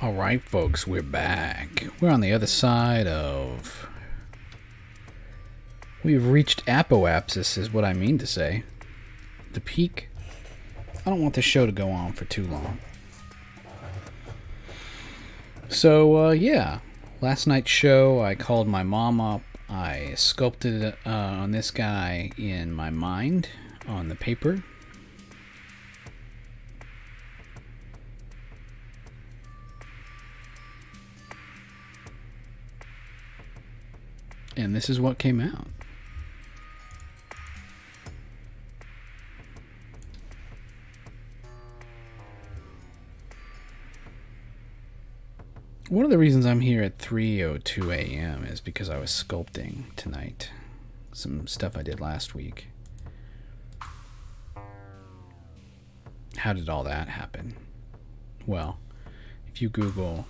Alright folks, we're back. We're on the other side of... We've reached apoapsis is what I mean to say. The peak. I don't want this show to go on for too long. So, yeah. Last night's show, I called my mom up. I sculpted on this guy in my mind on the paper. And this is what came out. One of the reasons I'm here at 3:02 a.m. is because I was sculpting tonight. Some stuff I did last week. How did all that happen? Well, if you Google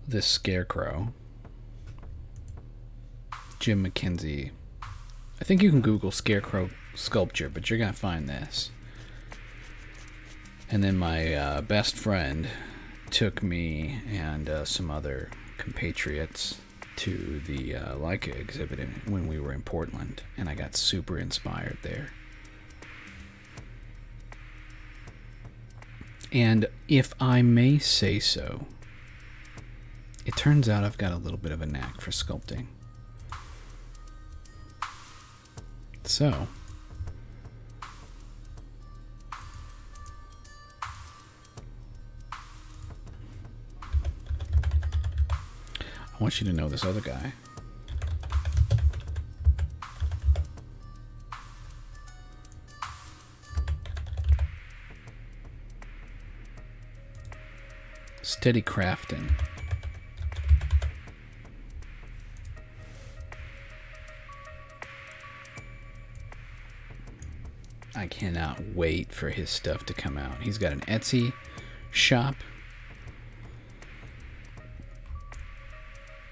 this scarecrow, Jim McKenzie. I think you can Google scarecrow sculpture, but you're going to find this. And then my best friend took me and some other compatriots to the Leica exhibit when we were in Portland, and I got super inspired there. And if I may say so, it turns out I've got a little bit of a knack for sculpting. So, I want you to know this other guy. Steady crafting. I cannot wait for his stuff to come out. He's got an Etsy shop.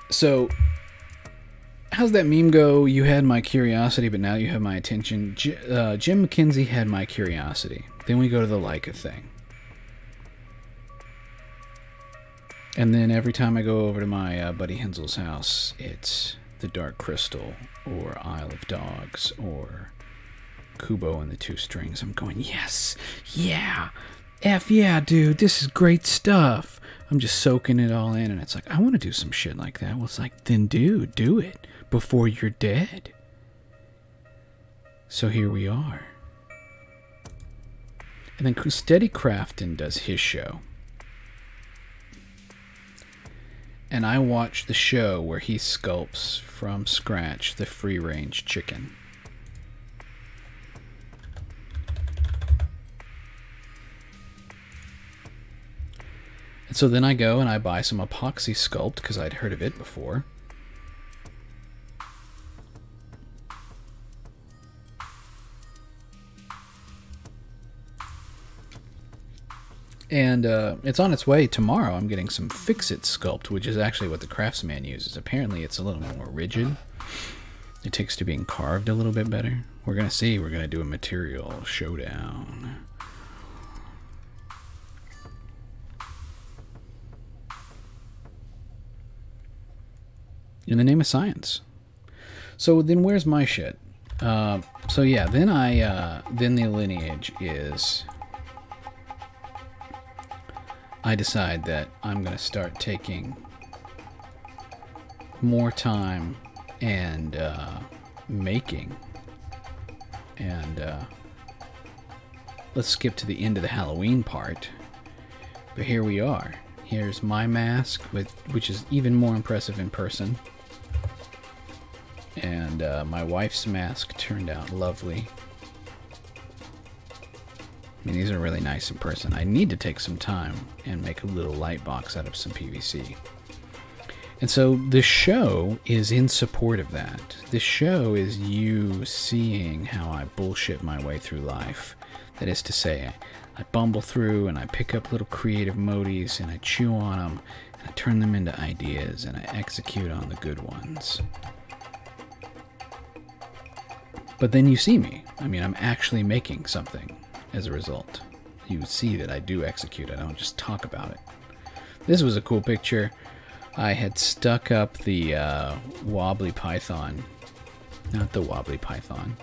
So, how's that meme go? You had my curiosity, but now you have my attention. Jim McKenzie had my curiosity. Then we go to the Leica thing. And then every time I go over to my buddy Hensel's house, it's the Dark Crystal, or Isle of Dogs, or Kubo and the Two Strings. I'm going, yes, yeah, F yeah, dude, this is great stuff. I'm just soaking it all in, and it's like, I want to do some shit like that. Well, it's like, then dude, do it before you're dead. So here we are. And then Steady Crafton does his show. And I watch the show where he sculpts from scratch the free-range chicken. And so then I go and I buy some epoxy sculpt because I'd heard of it before. And it's on its way tomorrow. I'm getting some Fix-It sculpt, which is actually what the Craftsman uses. Apparently it's a little more rigid. It takes to being carved a little bit better. We're going to see. We're going to do a material showdown. In the name of science. So then where's my shit? So yeah, then the lineage is... I decide that I'm going to start taking more time and making. And let's skip to the end of the Halloween part. But here we are. Here's my mask, which is even more impressive in person. And my wife's mask turned out lovely. I mean, these are really nice in person. I need to take some time and make a little light box out of some PVC. And so the show is in support of that. The show is you seeing how I bullshit my way through life. That is to say, I bumble through and I pick up little creative motifs and I chew on them and I turn them into ideas and I execute on the good ones. But then you see me. I mean, I'm actually making something as a result. you see that I do execute. I don't just talk about it. This was a cool picture. I had stuck up the wobbly python. Not the wobbly python.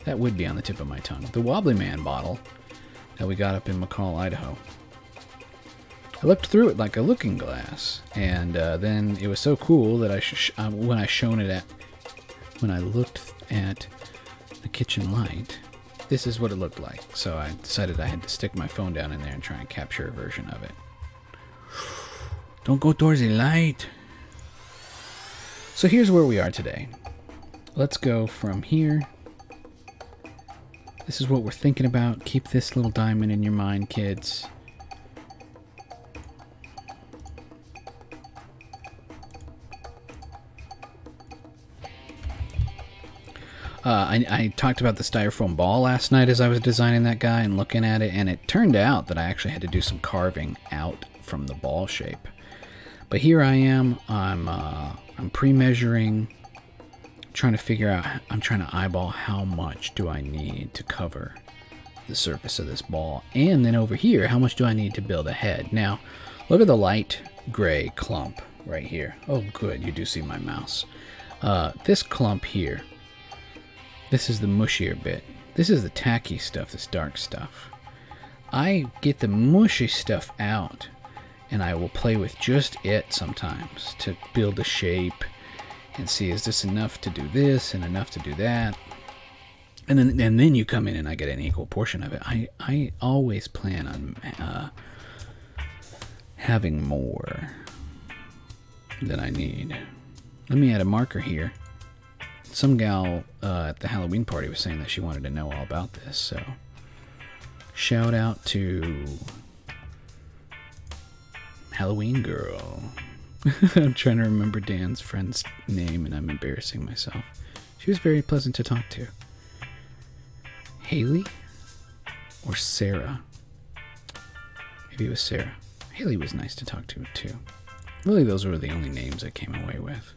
That would be on the tip of my tongue. The Wobbly Man bottle that we got up in McCall, Idaho. I looked through it like a looking glass, and then it was so cool that when I looked at the kitchen light, this is what it looked like. So I decided I had to stick my phone down in there and try and capture a version of it. Don't go towards the light. So here's where we are today. Let's go from here. This is what we're thinking about. Keep this little diamond in your mind, kids. I talked about the styrofoam ball last night as I was designing that guy and looking at it, and it turned out that I actually had to do some carving out from the ball shape. But here I am. I'm pre-measuring, trying to figure out. I'm trying to eyeball how much do I need to cover the surface of this ball, and then over here, how much do I need to build a head? Now, look at the light gray clump right here. Oh, good, you do see my mouse. This clump here. This is the mushier bit. This is the tacky stuff, this dark stuff. I get the mushy stuff out, and I will play with just it sometimes to build a shape and see, is this enough to do this and enough to do that? And then you come in and I get an equal portion of it. I always plan on having more than I need. Let me add a marker here. Some gal at the Halloween party was saying that she wanted to know all about this, so shout out to Halloween Girl. I'm trying to remember Dan's friend's name and I'm embarrassing myself. She was very pleasant to talk to. Haley or Sarah? Maybe it was Sarah. Haley was nice to talk to too. Really, those were the only names I came away with.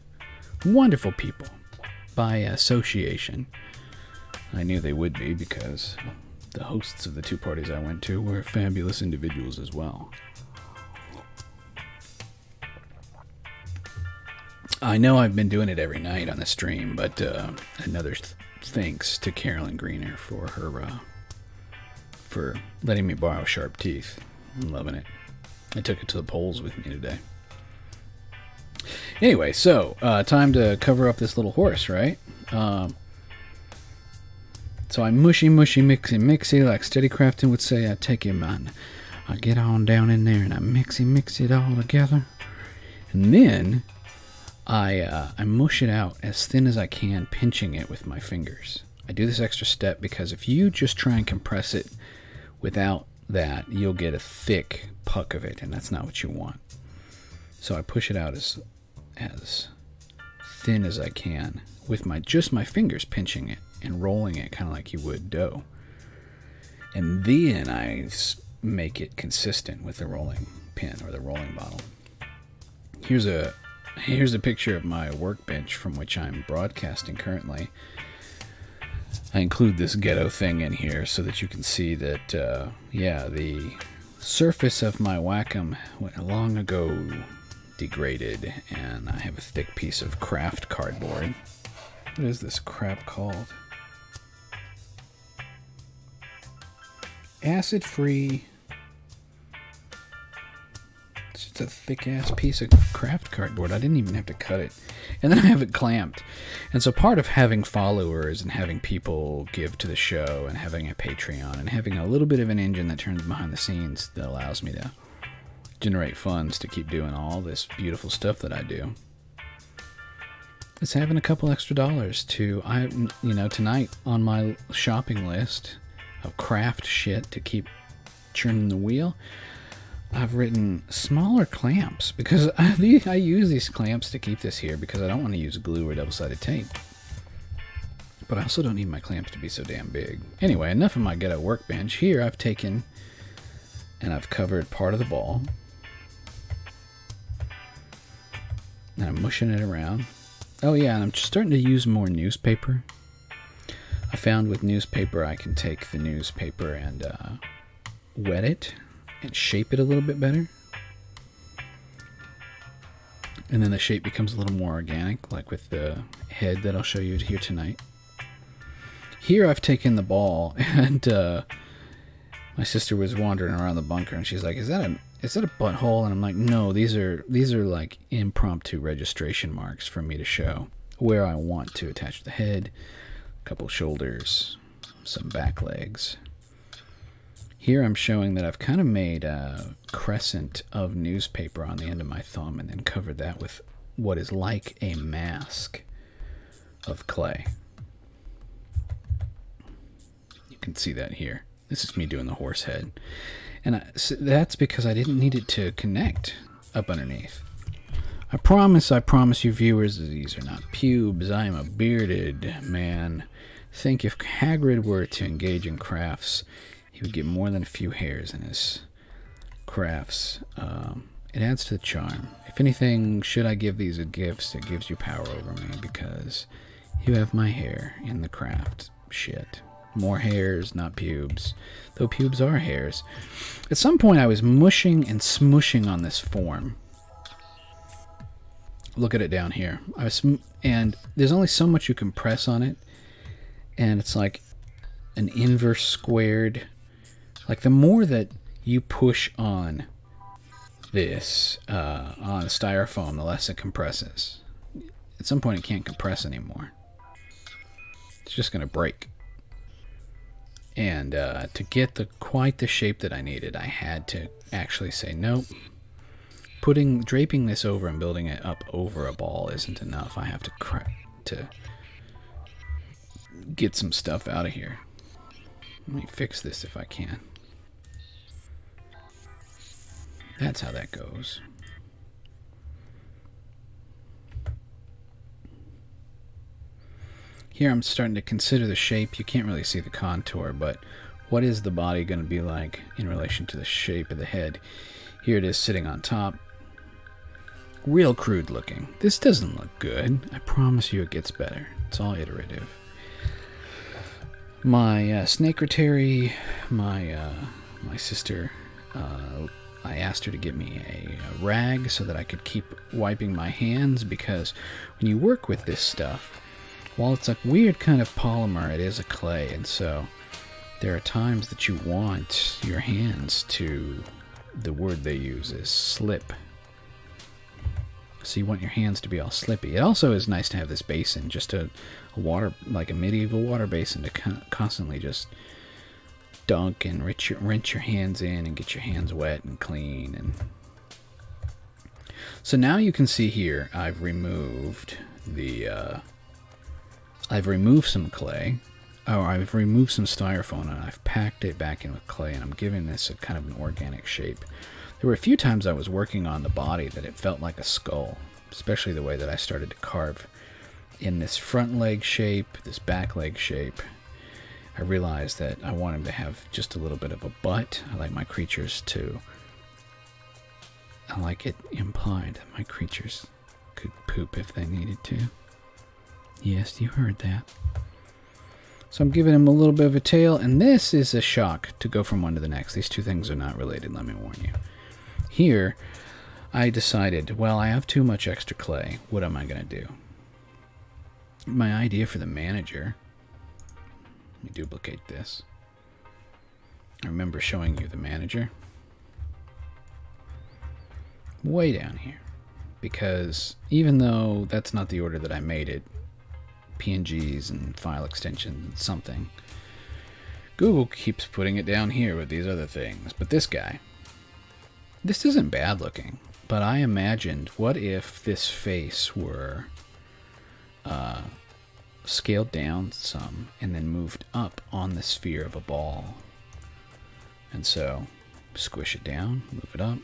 Wonderful people. By association. I knew they would be because the hosts of the two parties I went to were fabulous individuals as well. I know I've been doing it every night on the stream, but another thanks to Carolyn Greener for her for letting me borrow sharp teeth. I'm loving it. I took it to the polls with me today. Anyway, so time to cover up this little horse, right? So I mushy, mixy, like Steady Crafton would say. I take it, man. I get on down in there and I mix it all together, and then I mush it out as thin as I can, pinching it with my fingers. I do this extra step because if you just try and compress it without that, you'll get a thick puck of it, and that's not what you want. So I push it out as thin as I can with just my fingers, pinching it and rolling it kind of like you would dough. And then I make it consistent with the rolling pin or the rolling bottle. Here's a picture of my workbench from which I'm broadcasting currently. I include this ghetto thing in here so that you can see that, yeah, the surface of my Wacom long ago degraded, and I have a thick piece of craft cardboard. What is this crap called? Acid-free. It's just a thick-ass piece of craft cardboard. I didn't even have to cut it. And then I have it clamped. And so part of having followers and having people give to the show and having a Patreon and having a little bit of an engine that turns behind the scenes that allows me to generate funds to keep doing all this beautiful stuff that I do. It's having a couple extra dollars to, tonight on my shopping list of craft shit to keep churning the wheel, I've written smaller clamps because I use these clamps to keep this here because I don't want to use glue or double-sided tape. But I also don't need my clamps to be so damn big. Anyway, enough of my ghetto workbench. Here I've taken and I've covered part of the ball. And I'm mushing it around. Oh yeah, and I'm just starting to use more newspaper. I found with newspaper I can take the newspaper and wet it and shape it a little bit better. And then the shape becomes a little more organic, like with the head that I'll show you here tonight. Here I've taken the ball, and my sister was wandering around the bunker, and she's like, "Is that a butthole?" And I'm like, "No, these are like impromptu registration marks for me to show where I want to attach the head, a couple shoulders, some back legs." Here I'm showing that I've kind of made a crescent of newspaper on the end of my thumb and then covered that with what is like a mask of clay. You can see that here. This is me doing the horse head. And that's because I didn't need it to connect up underneath. I promise you viewers, these are not pubes. I am a bearded man. Think if Hagrid were to engage in crafts, he would get more than a few hairs in his crafts. It adds to the charm. If anything, should I give these as gifts, it gives you power over me because you have my hair in the craft. Shit. More hairs, not pubes. Though pubes are hairs. At some point I was mushing and smushing on this form. Look at it down here. And there's only so much you can press on it. And it's like an inverse squared. Like the more that you push on this, on styrofoam, the less it compresses. At some point it can't compress anymore. It's just going to break. And to get quite the shape that I needed, I had to actually say, nope. Draping this over and building it up over a ball isn't enough. I have to get some stuff out of here. Let me fix this if I can. That's how that goes. Here I'm starting to consider the shape. You can't really see the contour, but what is the body going to be like in relation to the shape of the head? Here it is sitting on top. Real crude looking. This doesn't look good. I promise you it gets better. It's all iterative. My secretary, my sister, I asked her to get me a rag so that I could keep wiping my hands, because when you work with this stuff, while it's a weird kind of polymer, it is a clay, and so there are times that you want your hands to, the word they use is slip. So you want your hands to be all slippy. It also is nice to have this basin, just a water, like a medieval water basin, to constantly just dunk and rinse your hands in and get your hands wet and clean. And so now you can see here I've removed some clay. I've removed some styrofoam and I've packed it back in with clay, and I'm giving this a kind of an organic shape. There were a few times I was working on the body that it felt like a skull, especially the way that I started to carve in this front leg shape, this back leg shape. I realized that I wanted to have just a little bit of a butt. I like my creatures to, I like it implied that my creatures could poop if they needed to. Yes, you heard that. So I'm giving him a little bit of a tail, and this is a shock to go from one to the next. These two things are not related, let me warn you. Here, I decided, well, I have too much extra clay. What am I going to do? My idea for the manager, let me duplicate this. I remember showing you the manager. Way down here. Because even though that's not the order that I made it, PNGs and file extensions and something, Google keeps putting it down here with these other things. But this guy, this isn't bad looking, but I imagined, what if this face were scaled down some and then moved up on the sphere of a ball? And so squish it down, move it up,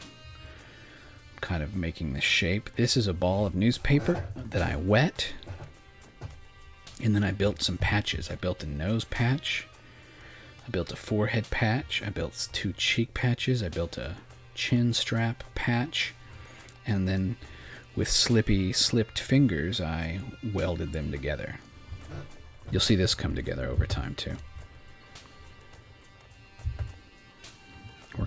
kind of making this shape. This is a ball of newspaper that I wet, and then I built some patches. I built a nose patch, I built a forehead patch, I built 2 cheek patches, I built a chin strap patch, and then with slipped fingers I welded them together. You'll see this come together over time too.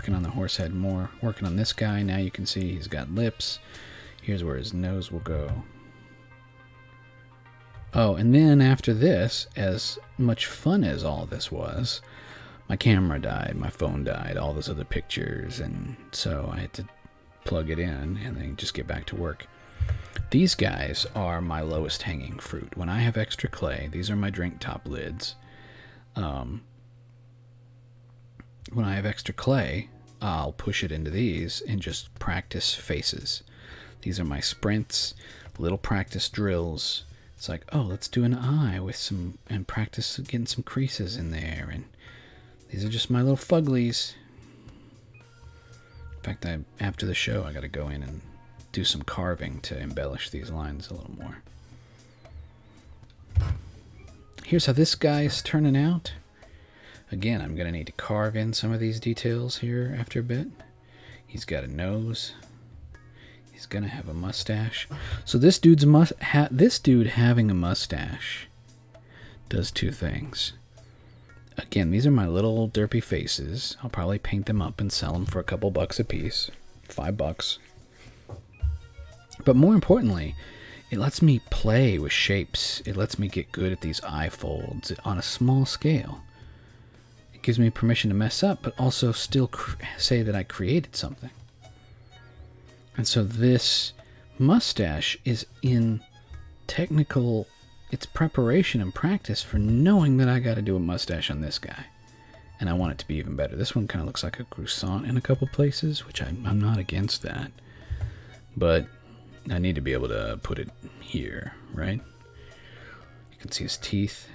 working on the horse head more. Working on this guy. Now you can see he's got lips. Here's where his nose will go. Oh, and then after this, as much fun as all this was, my camera died, my phone died, all those other pictures, and so I had to plug it in and then just get back to work. These guys are my lowest hanging fruit. When I have extra clay, these are my drink top lids. When I have extra clay, I'll push it into these and just practice faces. These are my sprints, little practice drills. It's like, oh, let's do an eye with some, and practice getting some creases in there. And these are just my little fugglies. In fact, after the show, I got to go in and do some carving to embellish these lines a little more. Here's how this guy's turning out. Again, I'm going to need to carve in some of these details here after a bit. He's got a nose. He's going to have a mustache. So this dude having a mustache does two things. Again, these are my little derpy faces. I'll probably paint them up and sell them for a couple bucks a piece. $5. But more importantly, it lets me play with shapes. It lets me get good at these eye folds on a small scale. It gives me permission to mess up, but also still say that I created something. And so this mustache is in technical, it's preparation and practice for knowing that I got to do a mustache on this guy. And I want it to be even better. This one kind of looks like a croissant in a couple places, which I'm not against that. But I need to be able to put it here, right? You can see his teeth.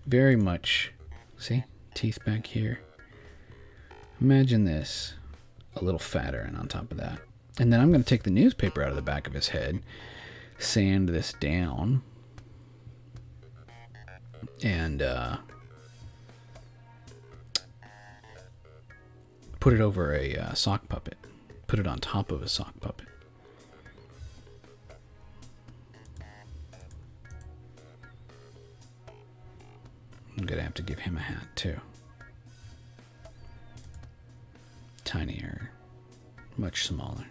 Very much, see? Teeth back here. Imagine this, a little fatter and on top of that. And then I'm going to take the newspaper out of the back of his head, sand this down, and put it over a sock puppet. Put it on top of a sock puppet. I'm going to have to give him a hat too. Tinier, much smaller.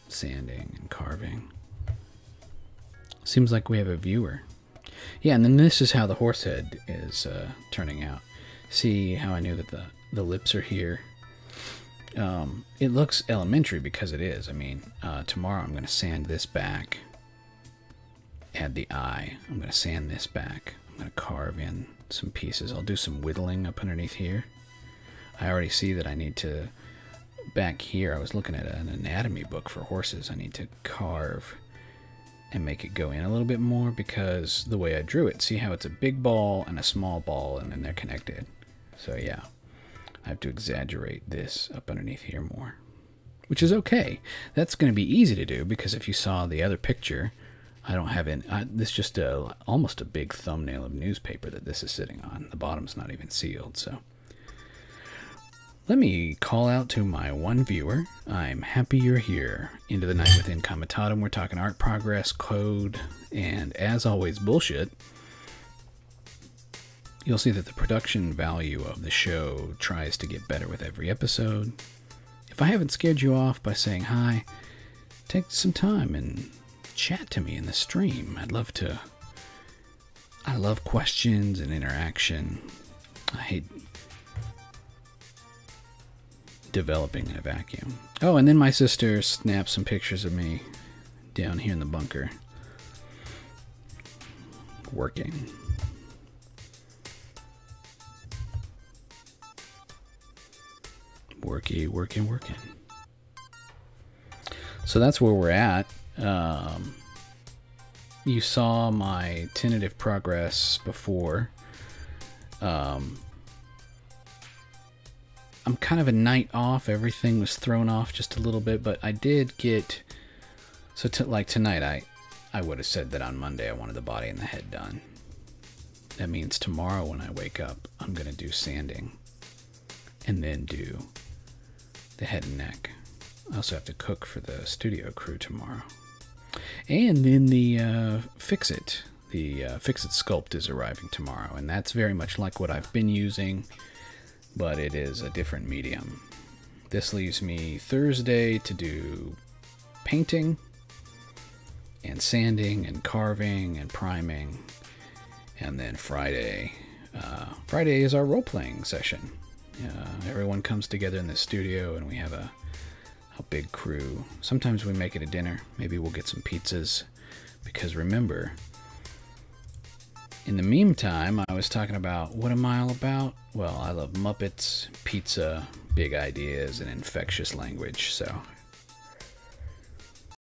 Sanding and carving. Seems like we have a viewer. Yeah, and then this is how the horse head is turning out. See how I knew that the lips are here? It looks elementary because it is. I mean, tomorrow I'm going to sand this back. Add the eye. I'm going to sand this back. I'm going to carve in some pieces. I'll do some whittling up underneath here. I already see that I need to, back here, I was looking at an anatomy book for horses. I need to carve and make it go in a little bit more because the way I drew it, see how it's a big ball and a small ball and then they're connected. So yeah, I have to exaggerate this up underneath here more, which is okay. That's going to be easy to do because if you saw the other picture, I don't have it. This is just almost a big thumbnail of newspaper that this is sitting on. The bottom's not even sealed, so. Let me call out to my one viewer. I'm happy you're here. Into the Night Within Comitatum. We're talking art progress, code, and as always, bullshit. You'll see that the production value of the show tries to get better with every episode. If I haven't scared you off by saying hi, take some time and chat to me in the stream. I love questions and interaction. I hate developing in a vacuum. Oh, and then my sister snapped some pictures of me down here in the bunker. Working. Working. So that's where we're at. You saw my tentative progress before. I'm kind of a night off. Everything was thrown off just a little bit, but I did get... So like tonight, I would have said that on Monday I wanted the body and the head done. That means tomorrow when I wake up, I'm going to do sanding and then do the head and neck. I also have to cook for the studio crew tomorrow. And then the fix-it, the Fix-It Sculpt is arriving tomorrow, and that's very much like what I've been using, but it is a different medium. This leaves me Thursday to do painting and sanding and carving and priming, and then Friday is our role-playing session. Everyone comes together in the studio and we have a big crew. Sometimes we make it a dinner. Maybe we'll get some pizzas, because remember, in the meantime, I was talking about, what am I all about? Well, I love Muppets, pizza, big ideas, and infectious language. So